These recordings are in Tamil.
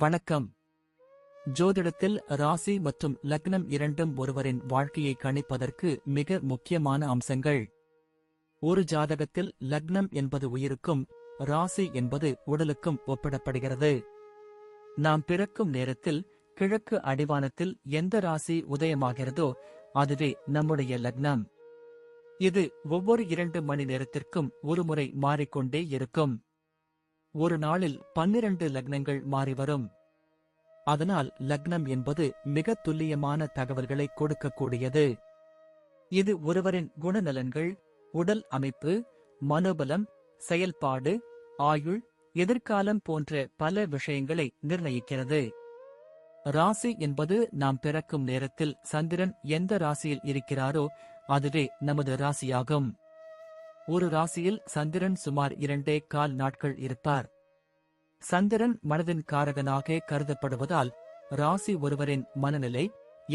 வணக்கம். ஜோதிடத்தில் ராசி மற்றும் லக்னம் இரண்டும் ஒருவரின் வாழ்க்கையை கணிப்பதற்கு மிக முக்கியமான அம்சங்கள். ஒரு ஜாதகத்தில் லக்னம் என்பது உயிருக்கும், ராசி என்பது உடலுக்கும் ஒப்பிடப்படுகிறது. நாம் பிறக்கும் நேரத்தில் கிழக்கு அடிவானத்தில் எந்த ராசி உதயமாகிறதோ அதுவே நம்முடைய லக்னம். இது ஒவ்வொரு 2 மணி நேரத்திற்கும் ஒருமுறை மாறிக்கொண்டே இருக்கும். ஒரு நாளில் 12 லக்னங்கள் மாறிவரும். அதனால் லக்னம் என்பது மிக துல்லியமான தகவல்களை கொடுக்கக்கூடியது. இது ஒருவரின் குணநலன்கள், உடல் அமைப்பு, மனோபலம், செயல்பாடு, ஆயுள், எதிர்காலம் போன்ற பல விஷயங்களை நிர்ணயிக்கிறது. ராசி என்பது நாம் பிறக்கும் நேரத்தில் சந்திரன் எந்த ராசியில் இருக்கிறாரோ அதுவே நமது ராசியாகும். ஒரு ராசியில் சந்திரன் சுமார் 2.25 நாட்கள் இருப்பார். சந்திரன் மனதின் காரகனாக கருதப்படுவதால் ராசி ஒருவரின் மனநிலை,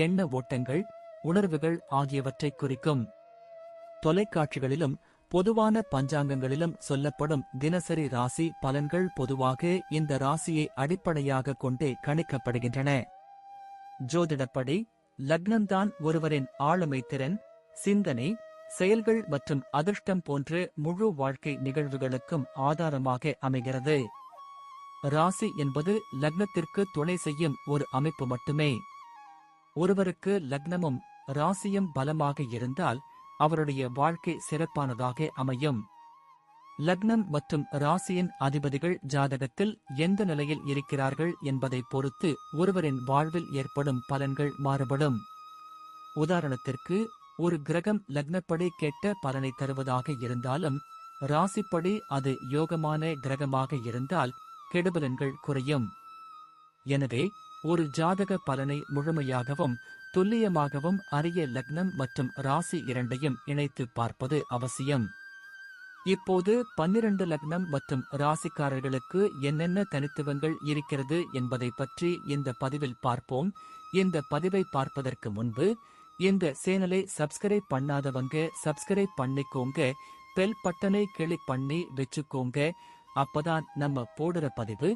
எண்ண ஓட்டங்கள், உணர்வுகள் ஆகியவற்றை குறிக்கும். தொலைக்காட்சிகளிலும் பொதுவான பஞ்சாங்கங்களிலும் சொல்லப்படும் தினசரி ராசி பலன்கள் பொதுவாக இந்த ராசியை அடிப்படையாக கொண்டே கணிக்கப்படுகின்றன. ஜோதிடப்படி லக்னம்தான் ஒருவரின் ஆளுமை திறன், சிந்தனை, செயல்கள் மற்றும் அதிர்ஷ்டம் போன்ற முழு வாழ்க்கை நிகழ்வுகளுக்கும் ஆதாரமாக அமைகிறது. ராசி என்பது லக்னத்திற்கு துணை செய்யும் ஒரு அமைப்பு மட்டுமே. ஒருவருக்கு லக்னமும் ராசியும் பலமாக இருந்தால் அவருடைய வாழ்க்கை சிறப்பானதாக அமையும். லக்னம் மற்றும் ராசியின் அதிபதிகள் ஜாதகத்தில் எந்த நிலையில் இருக்கிறார்கள் என்பதை பொறுத்து ஒருவரின் வாழ்வில் ஏற்படும் பலன்கள் மாறுபடும். உதாரணத்திற்கு, ஒரு கிரகம் லக்னப்படி கெட்ட பலனை தருவதாக இருந்தாலும் ராசிப்படி அது யோகமான கிரகமாக இருந்தால் கெடுபலன்கள் குறையும். எனவே ஒரு ஜாதக பலனை முழுமையாகவும் துல்லியமாகவும் அறிய லக்னம் மற்றும் ராசி இரண்டையும் இணைத்து பார்ப்பது அவசியம். இப்போது 12 லக்னம் மற்றும் ராசிக்காரர்களுக்கு என்னென்ன தனித்துவங்கள் இருக்கிறது என்பதை பற்றி இந்த பதிவில் பார்ப்போம். இந்த பதிவை பார்ப்பதற்கு முன்பு இந்த சேனலை சப்ஸ்கிரைப் பண்ணாதவங்க சப்ஸ்கிரைப் பண்ணிக்கோங்க, பெல் பட்டனை கிளிக் பண்ணி வச்சுக்கோங்க. அப்பதான் நம்ம போடுற பதிவு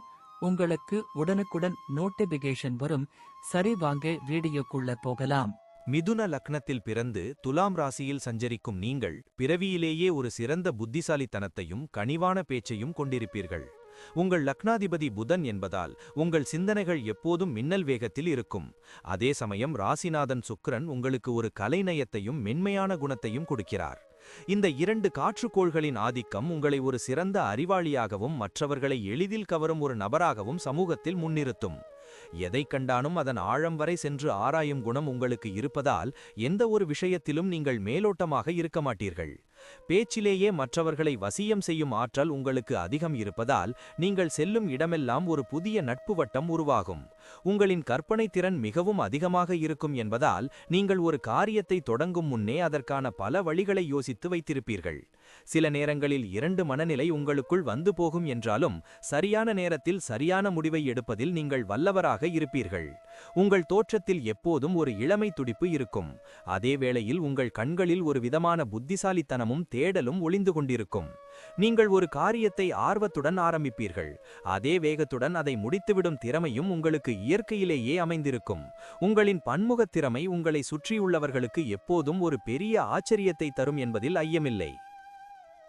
உங்களுக்கு உடனுக்குடன் நோட்டிபிகேஷன் வரும். சரி, வாங்க வீடியோக்குள்ள போகலாம். மிதுன லக்னத்தில் பிறந்து துலாம் ராசியில் சஞ்சரிக்கும் நீங்கள் பிறவியிலேயே ஒரு சிறந்த புத்திசாலித்தனத்தையும் கனிவான பேச்சையும் கொண்டிருப்பீர்கள். உங்கள் லக்னாதிபதி புதன் என்பதால் உங்கள் சிந்தனைகள் எப்போதும் மின்னல் வேகத்தில் இருக்கும். அதே சமயம் ராசிநாதன் சுக்கிரன் உங்களுக்கு ஒரு கலைநயத்தையும் மென்மையான குணத்தையும் கொடுக்கிறார். இந்த 2 காற்றுக்கோள்களின் ஆதிக்கம் உங்களை ஒரு சிறந்த அறிவாளியாகவும் மற்றவர்களை எளிதில் கவரும் ஒரு நபராகவும் சமூகத்தில் முன்னிறுத்தும். எதை கண்டாலும் அதன் ஆழம் வரை சென்று ஆராயும் குணம் உங்களுக்கு இருப்பதால் எந்த ஒரு விஷயத்திலும் நீங்கள் மேலோட்டமாக இருக்க மாட்டீர்கள். பேச்சிலேயே மற்றவர்களை வசியம் செய்யும் ஆற்றல் உங்களுக்கு அதிகம் இருப்பதால் நீங்கள் செல்லும் இடமெல்லாம் ஒரு புதிய நட்பு வட்டம் உருவாகும். உங்களின் கற்பனை திறன் மிகவும் அதிகமாக இருக்கும் என்பதால் நீங்கள் ஒரு காரியத்தை தொடங்கும் முன்னே அதற்கான பல வழிகளை யோசித்து வைத்திருப்பீர்கள். சில நேரங்களில் 2 மனநிலை உங்களுக்குள் வந்து போகும் என்றாலும் சரியான நேரத்தில் சரியான முடிவை எடுப்பதில் நீங்கள் வல்லவராக இருப்பீர்கள். உங்கள் தோற்றத்தில் எப்போதும் ஒரு இளமை துடிப்பு இருக்கும். அதே வேளையில் உங்கள் கண்களில் ஒரு விதமான புத்திசாலித்தனமும் தேடலும் ஒளிந்து கொண்டிருக்கும். நீங்கள் ஒரு காரியத்தை ஆர்வத்துடன் ஆரம்பிப்பீர்கள். அதே வேகத்துடன் அதை முடித்துவிடும் திறமையும் உங்களுக்கு இயற்கையிலேயே அமைந்திருக்கும். உங்களின் பன்முகத் திறமை உங்களை சுற்றியுள்ளவர்களுக்கு எப்போதும் ஒரு பெரிய ஆச்சரியத்தை தரும் என்பதில் ஐயமில்லை.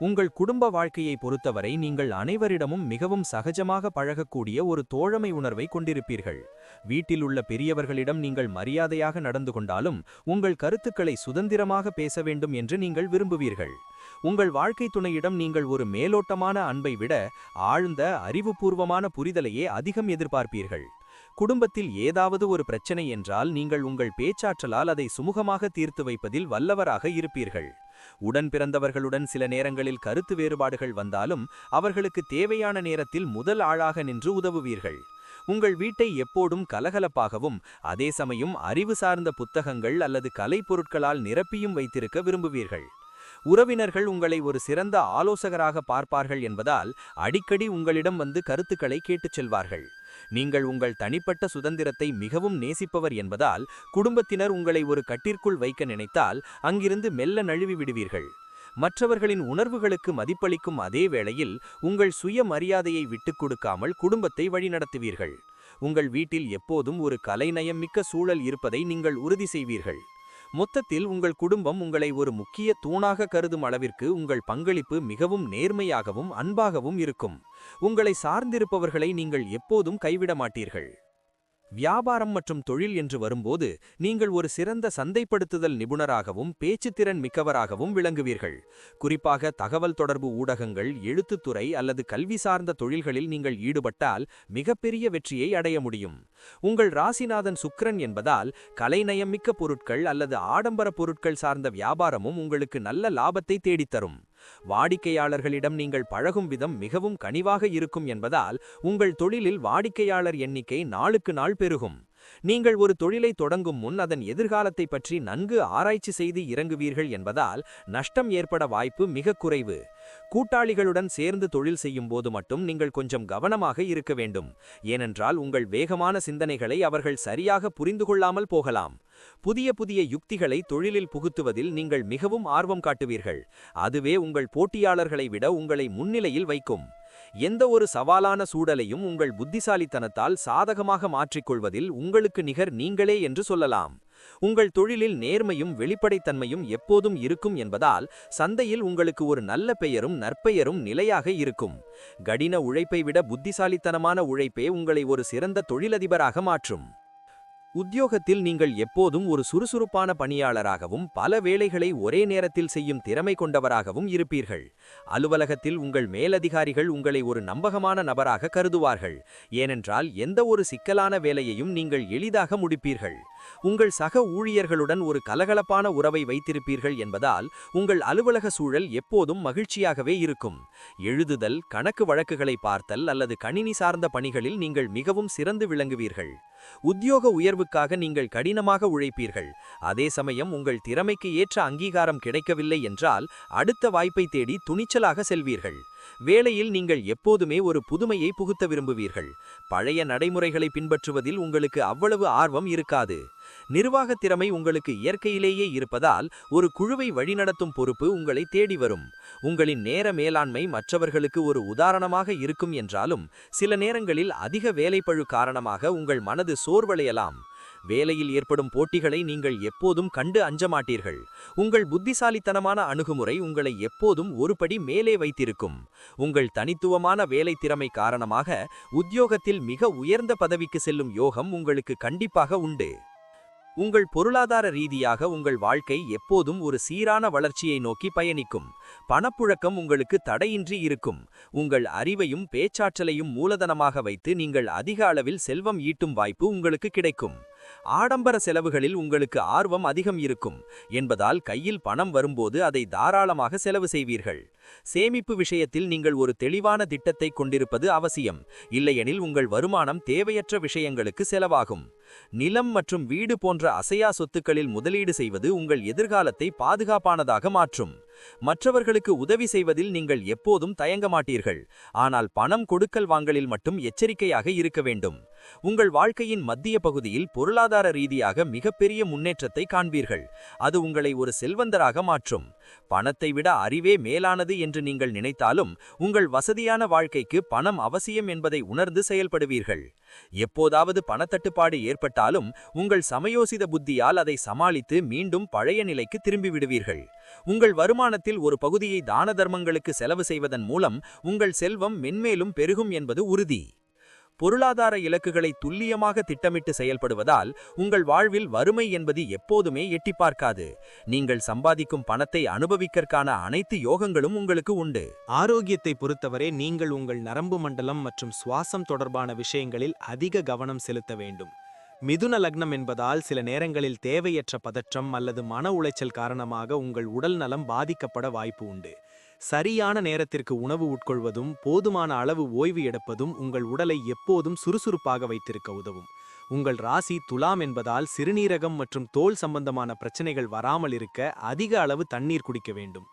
உங்கள் குடும்ப வாழ்க்கையை பொறுத்தவரை நீங்கள் அனைவரிடமும் மிகவும் சகஜமாக பழகக்கூடிய ஒரு தோழமை உணர்வை கொண்டிருப்பீர்கள். வீட்டில் உள்ள பெரியவர்களிடம் நீங்கள் மரியாதையாக நடந்து கொண்டாலும் உங்கள் கருத்துக்களை சுதந்திரமாக பேச வேண்டும் என்று நீங்கள் விரும்புவீர்கள். உங்கள் வாழ்க்கை துணையிடம் நீங்கள் ஒரு மேலோட்டமான அன்பை விட ஆழ்ந்த அறிவுபூர்வமான புரிதலையே அதிகம் எதிர்பார்ப்பீர்கள். குடும்பத்தில் ஏதாவது ஒரு பிரச்சனை என்றால் நீங்கள் உங்கள் பேச்சாற்றலால் அதை சுமூகமாக தீர்த்து வைப்பதில் வல்லவராக இருப்பீர்கள். உடன் பிறந்தவர்களுடன் சில நேரங்களில் கருத்து வேறுபாடுகள் வந்தாலும் அவர்களுக்கு தேவையான நேரத்தில் முதல் ஆளாக நின்று உதவுவீர்கள். உங்கள் வீட்டை எப்போதும் கலகலப்பாகவும் அதே சமயம் அறிவு சார்ந்த புத்தகங்கள் அல்லது கலைப்பொருட்களால் நிரப்பியும் வைத்திருக்க விரும்புவீர்கள். உறவினர்கள் உங்களை ஒரு சிறந்த ஆலோசகராக பார்ப்பார்கள் என்பதால் அடிக்கடி உங்களிடம் வந்து கருத்துக்களை கேட்டுச் செல்வார்கள். நீங்கள் உங்கள் தனிப்பட்ட சுதந்திரத்தை மிகவும் நேசிப்பவர் என்பதால் குடும்பத்தினர் உங்களை ஒரு கட்டிற்குள் வைக்க நினைத்தால் அங்கிருந்து மெல்ல நழுவி விடுவீர்கள். மற்றவர்களின் உணர்வுகளுக்கு மதிப்பளிக்கும் அதே வேளையில் உங்கள் சுய மரியாதையை விட்டுக் கொடுக்காமல் குடும்பத்தை வழிநடத்துவீர்கள். உங்கள் வீட்டில் எப்போதும் ஒரு கலைநயம் மிக்க சூழல் இருப்பதை நீங்கள் உறுதி செய்வீர்கள். மொத்தத்தில் உங்கள் குடும்பம் உங்களை ஒரு முக்கிய தூணாக கருதும் அளவிற்கு உங்கள் பங்களிப்பு மிகவும் நேர்மையாகவும் அன்பாகவும் இருக்கும். உங்களை சார்ந்திருப்பவர்களை நீங்கள் எப்போதும் கைவிட மாட்டீர்கள். வியாபாரம் மற்றும் தொழில் என்று வரும்போது நீங்கள் ஒரு சிறந்த சந்தைப்படுத்துதல் நிபுணராகவும் பேச்சுத்திறன் மிக்கவராகவும் விளங்குவீர்கள். குறிப்பாக தகவல் தொடர்பு ஊடகங்கள், எழுத்துத்துறை அல்லது கல்வி சார்ந்த தொழில்களில் நீங்கள் ஈடுபட்டால் மிகப்பெரிய வெற்றியை அடைய முடியும். உங்கள் ராசிநாதன் சுக்கிரன் என்பதால் கலைநயமிக்க பொருட்கள் அல்லது ஆடம்பர பொருட்கள் சார்ந்த வியாபாரமும் உங்களுக்கு நல்ல லாபத்தை தேடித்தரும். வாடிக்கையாளர்களிடம் நீங்கள் பழகும் விதம் மிகவும் கனிவாக இருக்கும் என்பதால் உங்கள் தொழிலில் வாடிக்கையாளர் எண்ணிக்கை நாளுக்கு நாள் பெருகும். நீங்கள் ஒரு தொழிலை தொடங்கும் முன் அதன் எதிர்காலத்தை பற்றி நன்கு ஆராய்ச்சி செய்து இறங்குவீர்கள் என்பதால் நஷ்டம் ஏற்பட வாய்ப்பு மிக குறைவு. கூட்டாளிகளுடன் சேர்ந்து தொழில் செய்யும் போது மட்டும் நீங்கள் கொஞ்சம் கவனமாக இருக்க வேண்டும். ஏனென்றால் உங்கள் வேகமான சிந்தனைகளை அவர்கள் சரியாக புரிந்து கொள்ளாமல் போகலாம். புதிய புதிய யுக்திகளை தொழிலில் புகுத்துவதில் நீங்கள் மிகவும் ஆர்வம் காட்டுவீர்கள். அதுவே உங்கள் போட்டியாளர்களை விட உங்களை முன்னிலையில் வைக்கும். எந்த ஒரு சவாலான சூழலையும் உங்கள் புத்திசாலித்தனத்தால் சாதகமாக மாற்றிக்கொள்வதில் உங்களுக்கு நிகர் நீங்களே என்று சொல்லலாம். உங்கள் தொழிலில் நேர்மையும் வெளிப்படைத்தன்மையும் எப்போதும் இருக்கும் என்பதால் சந்தையில் உங்களுக்கு ஒரு நல்ல பெயரும் நற்பெயரும் நிலையாக இருக்கும். கடின உழைப்பை விட புத்திசாலித்தனமான உழைப்பே உங்களை ஒரு சிறந்த தொழிலதிபராக மாற்றும். உத்தியோகத்தில் நீங்கள் எப்போதும் ஒரு சுறுசுறுப்பான பணியாளராகவும் பல வேலைகளை ஒரே நேரத்தில் செய்யும் திறமை கொண்டவராகவும் இருப்பீர்கள். அலுவலகத்தில் உங்கள் மேலதிகாரிகள் உங்களை ஒரு நம்பகமான நபராக கருதுவார்கள். ஏனென்றால் எந்த ஒரு சிக்கலான வேலையையும் நீங்கள் எளிதாக முடிப்பீர்கள். உங்கள் சக ஊழியர்களுடன் ஒரு கலகலப்பான உறவை வைத்திருப்பீர்கள் என்பதால் உங்கள் அலுவலக சூழல் எப்போதும் மகிழ்ச்சியாகவே இருக்கும். எழுதுதல், கணக்கு வழக்குகளை பார்த்தல் அல்லது கணினி சார்ந்த பணிகளில் நீங்கள் மிகவும் சிறந்து விளங்குவீர்கள். உத்தியோக உயர்வுக்காக நீங்கள் கடினமாக உழைப்பீர்கள். அதே சமயம் உங்கள் திறமைக்கு ஏற்ற அங்கீகாரம் கிடைக்கவில்லை என்றால் அடுத்த வாய்ப்பை தேடி துணிச்சலாக செல்வீர்கள். வேளையில் நீங்கள் எப்போதுமே ஒரு புதுமையை புகுத்த விரும்புவீர்கள். பழைய நடைமுறைகளை பின்பற்றுவதில் உங்களுக்கு அவ்வளவு ஆர்வம் இருக்காது. நிர்வாகத் திறமை உங்களுக்கு இயற்கையிலேயே இருப்பதால் ஒரு குழுவை வழிநடத்தும் பொறுப்பு உங்களை தேடி வரும். உங்களின் நேர மேலாண்மை மற்றவர்களுக்கு ஒரு உதாரணமாக இருக்கும் என்றாலும் சில நேரங்களில் அதிக வேலைப்பழு காரணமாக உங்கள் மனது சோர்வடையலாம். வேலையில் ஏற்படும் போட்டிகளை நீங்கள் எப்போதும் கண்டு அஞ்ச மாட்டீர்கள். உங்கள் புத்திசாலித்தனமான அணுகுமுறை உங்களை எப்போதும் ஒரு படி மேலே வைத்திருக்கும். உங்கள் தனித்துவமான வேலை திறமை காரணமாக உத்தியோகத்தில் மிக உயர்ந்த பதவிக்கு செல்லும் யோகம் உங்களுக்கு கண்டிப்பாக உண்டு. உங்கள் பொருளாதார ரீதியாக உங்கள் வாழ்க்கை எப்போதும் ஒரு சீரான வளர்ச்சியை நோக்கி பயணிக்கும். பணப்புழக்கம் உங்களுக்கு தடையின்றி இருக்கும். உங்கள் அறிவையும் பேச்சாற்றலையும் மூலதனமாக வைத்து நீங்கள் அதிக அளவில் செல்வம் ஈட்டும் வாய்ப்பு உங்களுக்கு கிடைக்கும். ஆடம்பர செலவுகளில் உங்களுக்கு ஆர்வம் அதிகம் இருக்கும் என்பதால் கையில் பணம் வரும்போது அதை தாராளமாக செலவு செய்வீர்கள். சேமிப்பு விஷயத்தில் நீங்கள் ஒரு தெளிவான திட்டத்தை கொண்டிருப்பது அவசியம். இல்லையெனில் உங்கள் வருமானம் தேவையற்ற விஷயங்களுக்கு செலவாகும். நிலம் மற்றும் வீடு போன்ற அசையா சொத்துக்களில் முதலீடு செய்வது உங்கள் எதிர்காலத்தை பாதுகாப்பானதாக மாற்றும். மற்றவர்களுக்கு உதவி செய்வதில் நீங்கள் எப்போதும் தயங்க மாட்டீர்கள். ஆனால் பணம் கொடுக்கல் வாங்கலில் மட்டும் எச்சரிக்கையாக இருக்க வேண்டும். உங்கள் வாழ்க்கையின் மத்திய பகுதியில் பொருளாதார ரீதியாக மிகப்பெரிய முன்னேற்றத்தை காண்பீர்கள். அது உங்களை ஒரு செல்வந்தராக மாற்றும். பணத்தை விட அறிவே மேலானது என்று நீங்கள் நினைத்தாலும் உங்கள் வசதியான வாழ்க்கைக்கு பணம் அவசியம் என்பதை உணர்ந்து செயல்படுவீர்கள். எப்போதாவது பணத்தட்டுப்பாடு ஏற்பட்டாலும் உங்கள் சமயோசித புத்தியால் அதை சமாளித்து மீண்டும் பழைய நிலைக்கு திரும்பிவிடுவீர்கள். உங்கள் வருமானத்தில் ஒரு பகுதியை தான தர்மங்களுக்கு செலவு செய்வதன் மூலம் உங்கள் செல்வம் மென்மேலும் பெருகும் என்பது உறுதி. பொருளாதார இலக்குகளை துல்லியமாக திட்டமிட்டு செயல்படுவதால் உங்கள் வாழ்வில் வறுமை என்பது எப்போதுமே எட்டிப்பார்க்காது. நீங்கள் சம்பாதிக்கும் பணத்தை அனுபவிக்கற்கான அனைத்து யோகங்களும் உங்களுக்கு உண்டு. ஆரோக்கியத்தை பொறுத்தவரை நீங்கள் உங்கள் நரம்பு மண்டலம் மற்றும் சுவாசம் தொடர்பான விஷயங்களில் அதிக கவனம் செலுத்த வேண்டும். மிதுன லக்னம் என்பதால் சில நேரங்களில் தேவையற்ற பதற்றம் அல்லது மன உளைச்சல் காரணமாக உங்கள் உடல் நலம் பாதிக்கப்பட வாய்ப்பு உண்டு. சரியான நேரத்திற்கு உணவு உட்கொள்வதும் போதுமான அளவு ஓய்வு எடுப்பதும் உங்கள் உடலை எப்போதும் சுறுசுறுப்பாக வைத்திருக்க உதவும். உங்கள் ராசி துலாம் என்பதால் சிறுநீரகம் மற்றும் தோல் சம்பந்தமான பிரச்சனைகள் வராமல் இருக்க அதிக அளவு தண்ணீர் குடிக்க வேண்டும்.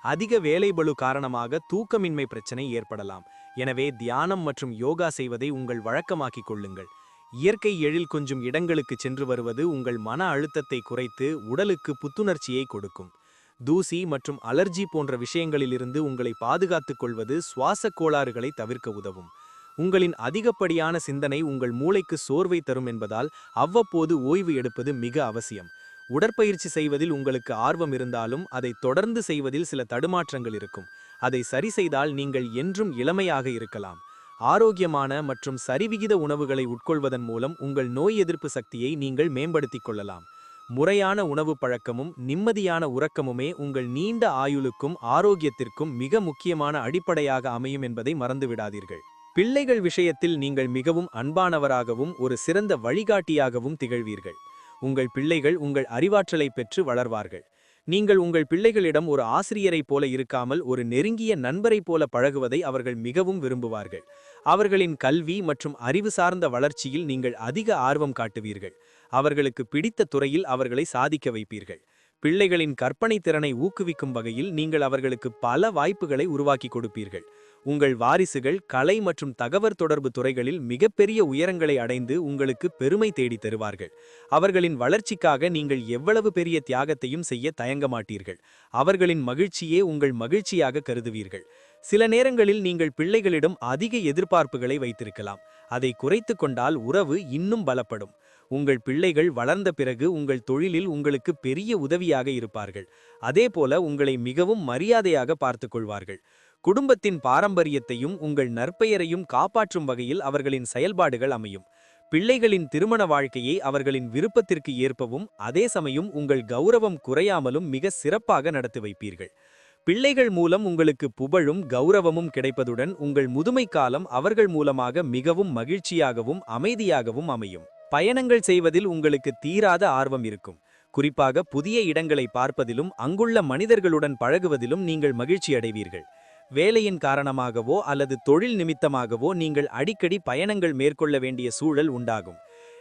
அதிக வேலைபளு காரணமாக தூக்கமின்மை பிரச்சனை ஏற்படலாம். எனவே தியானம் மற்றும் யோகா செய்வதை உங்கள் வழக்கமாக்கிக் கொள்ளுங்கள். இயற்கை எழில் கொஞ்சம் இடங்களுக்கு சென்று வருவது உங்கள் மன அழுத்தத்தை குறைத்து உடலுக்கு புத்துணர்ச்சியை கொடுக்கும். தூசி மற்றும் அலர்ஜி போன்ற விஷயங்களிலிருந்து உங்களை பாதுகாத்துக் கொள்வது சுவாச கோளாறுகளை தவிர்க்க உதவும். உங்களின் அதிகப்படியான சிந்தனை உங்கள் மூளைக்கு சோர்வை தரும் என்பதால் அவ்வப்போது ஓய்வு எடுப்பது மிக அவசியம். உடற்பயிற்சி செய்வதில் உங்களுக்கு ஆர்வம் இருந்தாலும் அதை தொடர்ந்து செய்வதில் சில தடுமாற்றங்கள் இருக்கும். அதை சரி செய்தால் நீங்கள் என்றும் இளமையாக இருக்கலாம். ஆரோக்கியமான மற்றும் சரிவிகித உணவுகளை உட்கொள்வதன் மூலம் உங்கள் நோய் எதிர்ப்பு சக்தியை நீங்கள் மேம்படுத்திக் கொள்ளலாம். முறையான உணவு பழக்கமும் நிம்மதியான உறக்கமுமே உங்கள் நீண்ட ஆயுளுக்கும் ஆரோக்கியத்திற்கும் மிக முக்கியமான அடிப்படையாக அமையும் என்பதை மறந்துவிடாதீர்கள். பிள்ளைகள் விஷயத்தில் நீங்கள் மிகவும் அன்பானவராகவும் ஒரு சிறந்த வழிகாட்டியாகவும் திகழ்வீர்கள். உங்கள் பிள்ளைகள் உங்கள் அறிவாற்றலை பெற்று வளர்வார்கள். நீங்கள் உங்கள் பிள்ளைகளிடம் ஒரு ஆசிரியரைப் போல இருக்காமல் ஒரு நெருங்கிய நண்பரைப் போல பழகுவதை அவர்கள் மிகவும் விரும்புவார்கள். அவர்களின் கல்வி மற்றும் அறிவு சார்ந்த வளர்ச்சியில் நீங்கள் அதிக ஆர்வம் காட்டுவீர்கள். அவர்களுக்கு பிடித்த துறையில் அவர்களை சாதிக்க வைப்பீர்கள். பிள்ளைகளின் கற்பனை திறனை ஊக்குவிக்கும் வகையில் நீங்கள் அவர்களுக்கு பல வாய்ப்புகளை உருவாக்கி கொடுப்பீர்கள். உங்கள் வாரிசுகள் கலை மற்றும் தகவல் தொடர்பு துறைகளில் மிகப்பெரிய உயரங்களை அடைந்து உங்களுக்கு பெருமை தேடி தருவார்கள். அவர்களின் வளர்ச்சிக்காக நீங்கள் எவ்வளவு பெரிய தியாகத்தையும் செய்ய தயங்க மாட்டீர்கள். அவர்களின் மகிழ்ச்சியே உங்கள் மகிழ்ச்சியாக கருதுவீர்கள். சில நேரங்களில் நீங்கள் பிள்ளைகளிடம் அதிக எதிர்பார்ப்புகளை வைத்திருக்கலாம். அதை குறைத்து கொண்டால் உறவு இன்னும் பலப்படும். உங்கள் பிள்ளைகள் வளர்ந்த பிறகு உங்கள் தொழிலில் உங்களுக்கு பெரிய உதவியாக இருப்பார்கள். அதேபோல உங்களை மிகவும் மரியாதையாக பார்த்துக் கொள்வார்கள். குடும்பத்தின் பாரம்பரியத்தையும் உங்கள் நற்பெயரையும் காப்பாற்றும் வகையில் அவர்களின் செயல்பாடுகள் அமையும். பிள்ளைகளின் திருமண வாழ்க்கையை அவர்களின் விருப்பத்திற்கு ஏற்பவும் அதே சமயம் உங்கள் கௌரவம் குறையாமலும் மிக சிறப்பாக நடத்தி வைப்பீர்கள். பிள்ளைகள் மூலம் உங்களுக்கு புகழும் கௌரவமும் கிடைப்பதுடன் உங்கள் முதுமை காலம் அவர்கள் மூலமாக மிகவும் மகிழ்ச்சியாகவும் அமைதியாகவும் அமையும். பயணங்கள் செய்வதில் உங்களுக்கு தீராத ஆர்வம் இருக்கும். குறிப்பாக புதிய இடங்களை பார்ப்பதிலும் அங்குள்ள மனிதர்களுடன் பழகுவதிலும் நீங்கள் மகிழ்ச்சி அடைவீர்கள். வேலையின் காரணமாகவோ அல்லது தொழில் நிமித்தமாகவோ நீங்கள் அடிக்கடி பயணங்கள் மேற்கொள்ள வேண்டிய சூழல் உண்டாகும்.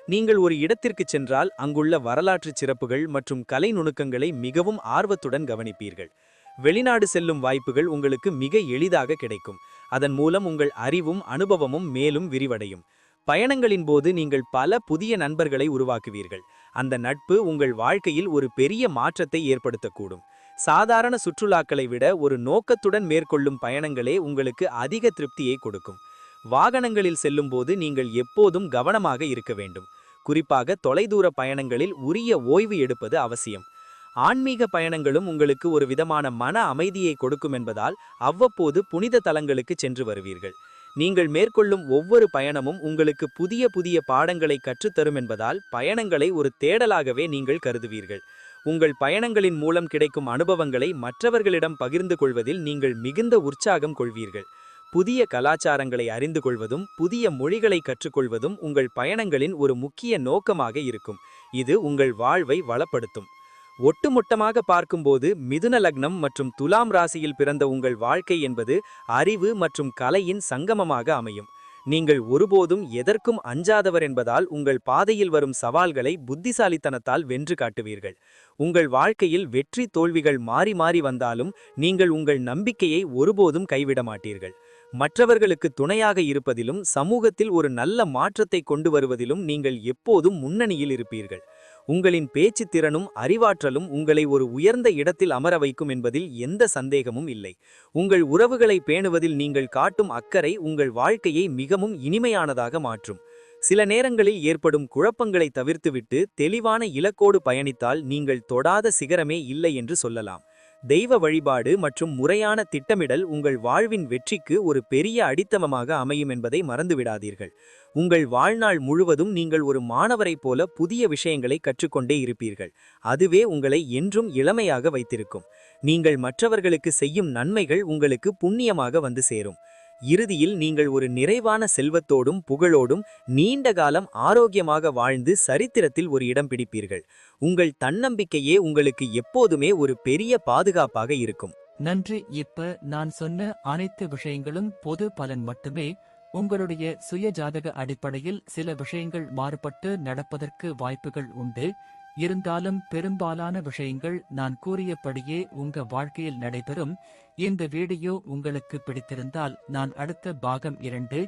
நீங்கள் ஒரு இடத்திற்கு சென்றால் அங்குள்ள வரலாற்று சிறப்புகள் மற்றும் கலை நுணுக்கங்களை மிகவும் ஆர்வத்துடன் கவனிப்பீர்கள். வெளிநாடு செல்லும் வாய்ப்புகள் உங்களுக்கு மிக எளிதாக கிடைக்கும். அதன் மூலம் உங்கள் அறிவும் அனுபவமும் மேலும் விரிவடையும். பயணங்களின் போது நீங்கள் பல புதிய நண்பர்களை உருவாக்குவீர்கள். அந்த நட்பு உங்கள் வாழ்க்கையில் ஒரு பெரிய மாற்றத்தை ஏற்படுத்தக்கூடும். சாதாரண சுற்றுலாக்களை விட ஒரு நோக்கத்துடன் மேற்கொள்ளும் பயணங்களே உங்களுக்கு அதிக திருப்தியை கொடுக்கும். வாகனங்களில் செல்லும்போது நீங்கள் எப்போதும் கவனமாக இருக்க வேண்டும். குறிப்பாக தொலைதூர பயணங்களில் உரிய ஓய்வு எடுப்பது அவசியம். ஆன்மீக பயணங்களும் உங்களுக்கு ஒரு விதமான மன அமைதியை கொடுக்கும் என்பதால் அவ்வப்போது புனித தலங்களுக்கு சென்று வருவீர்கள். நீங்கள் மேற்கொள்ளும் ஒவ்வொரு பயணமும் உங்களுக்கு புதிய புதிய பாடங்களை கற்றுத்தரும் என்பதால் பயணங்களை ஒரு தேடலாகவே நீங்கள் கருதுவீர்கள். உங்கள் பயணங்களின் மூலம் கிடைக்கும் அனுபவங்களை மற்றவர்களிடம் பகிர்ந்து கொள்வதில் நீங்கள் மிகுந்த உற்சாகம் கொள்வீர்கள். புதிய கலாச்சாரங்களை அறிந்து கொள்வதும் புதிய மொழிகளை கற்றுக்கொள்வதும் உங்கள் பயணங்களின் ஒரு முக்கிய நோக்கமாக இருக்கும். இது உங்கள் வாழ்வை வளப்படுத்தும். ஒட்டுமொத்தமாக பார்க்கும்போது மிதுன லக்னம் மற்றும் துலாம் ராசியில் பிறந்த உங்கள் வாழ்க்கை என்பது அறிவு மற்றும் கலையின் சங்கமமாக அமையும். நீங்கள் ஒருபோதும் எதற்கும் அஞ்சாதவர் என்பதால் உங்கள் பாதையில் வரும் சவால்களை புத்திசாலித்தனத்தால் வென்று காட்டுவீர்கள். உங்கள் வாழ்க்கையில் வெற்றி தோல்விகள் மாறி மாறி வந்தாலும் நீங்கள் உங்கள் நம்பிக்கையை ஒருபோதும் கைவிட மாட்டீர்கள். மற்றவர்களுக்கு துணையாக இருப்பதிலும் சமூகத்தில் ஒரு நல்ல மாற்றத்தை கொண்டு வருவதிலும் நீங்கள் எப்போதும் முன்னணியில் இருப்பீர்கள். உங்களின் பேச்சு திறனும் அறிவாற்றலும் உங்களை ஒரு உயர்ந்த இடத்தில் அமர வைக்கும் என்பதில் எந்த சந்தேகமும் இல்லை. உங்கள் உறவுகளை பேணுவதில் நீங்கள் காட்டும் அக்கறை உங்கள் வாழ்க்கையை மிகவும் இனிமையானதாக மாற்றும். சில நேரங்களில் ஏற்படும் குழப்பங்களை தவிர்த்துவிட்டு தெளிவான இலக்கோடு பயணித்தால் நீங்கள் தொடாத சிகரமே இல்லை என்று சொல்லலாம். தெய்வ வழிபாடு மற்றும் முறையான திட்டமிடல் உங்கள் வாழ்வின் வெற்றிக்கு ஒரு பெரிய அடித்தளமாக அமையும் என்பதை மறந்துவிடாதீர்கள். உங்கள் வாழ்நாள் முழுவதும் நீங்கள் ஒரு மாணவரைப் போல புதிய விஷயங்களை கற்றுக்கொண்டே இருப்பீர்கள். அதுவே உங்களை என்றும் இளமையாக வைத்திருக்கும். நீங்கள் மற்றவர்களுக்கு செய்யும் நன்மைகள் உங்களுக்கு புண்ணியமாக வந்து சேரும். இறுதியில் நீங்கள் ஒரு நிறைவான செல்வத்தோடும் புகழோடும் நீண்ட காலம் ஆரோக்கியமாக வாழ்ந்து சரித்திரத்தில் ஒரு இடம் பிடிப்பீர்கள். உங்கள் தன்னம்பிக்கையே உங்களுக்கு எப்போதுமே ஒரு பெரிய பாதுகாப்பாக இருக்கும். நன்றி. இப்ப நான் சொன்ன அனைத்து விஷயங்களும் பொது பலன் மட்டுமே. உங்களுடைய சுய ஜாதக அடிப்படையில் சில விஷயங்கள் மாறுபட்டு நடப்பதற்கு வாய்ப்புகள் உண்டு. இருந்தாலும் பெரும்பாலான விஷயங்கள் நான் கூறியபடியே உங்க வாழ்க்கையில் நடைபெறும். இந்த வீடியோ உங்களுக்கு பிடித்திருந்தால் நான் அடுத்த பாகம் 2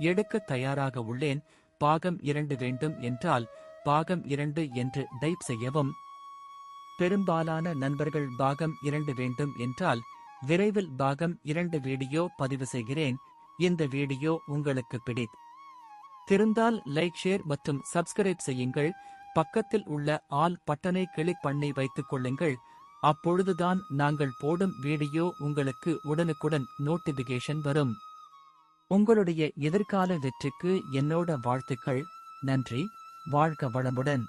எடுக்க தயாராக உள்ளேன். பாகம் 2 வேண்டும் என்றால் பாகம் 2 என்று டைப் செய்யவும். பெரும்பாலான நண்பர்கள் பாகம் 2 வேண்டும் என்றால் விரைவில் பாகம் 2 வீடியோ பதிவு செய்கிறேன். இந்த வீடியோ உங்களுக்கு பிடித்திருந்தால் லைக், ஷேர் மற்றும் சப்ஸ்கிரைப் செய்யுங்கள். பக்கத்தில் உள்ள ஆல் பட்டனை கிளிக் பண்ணி வைத்துக் கொள்ளுங்கள். அப்பொழுதுதான் நாங்கள் போடும் வீடியோ உங்களுக்கு உடனுக்குடன் நோட்டிபிகேஷன் வரும். உங்களுடைய எதிர்கால வெற்றிக்கு என்னோட வாழ்த்துக்கள். நன்றி. வாழ்க வளமுடன்.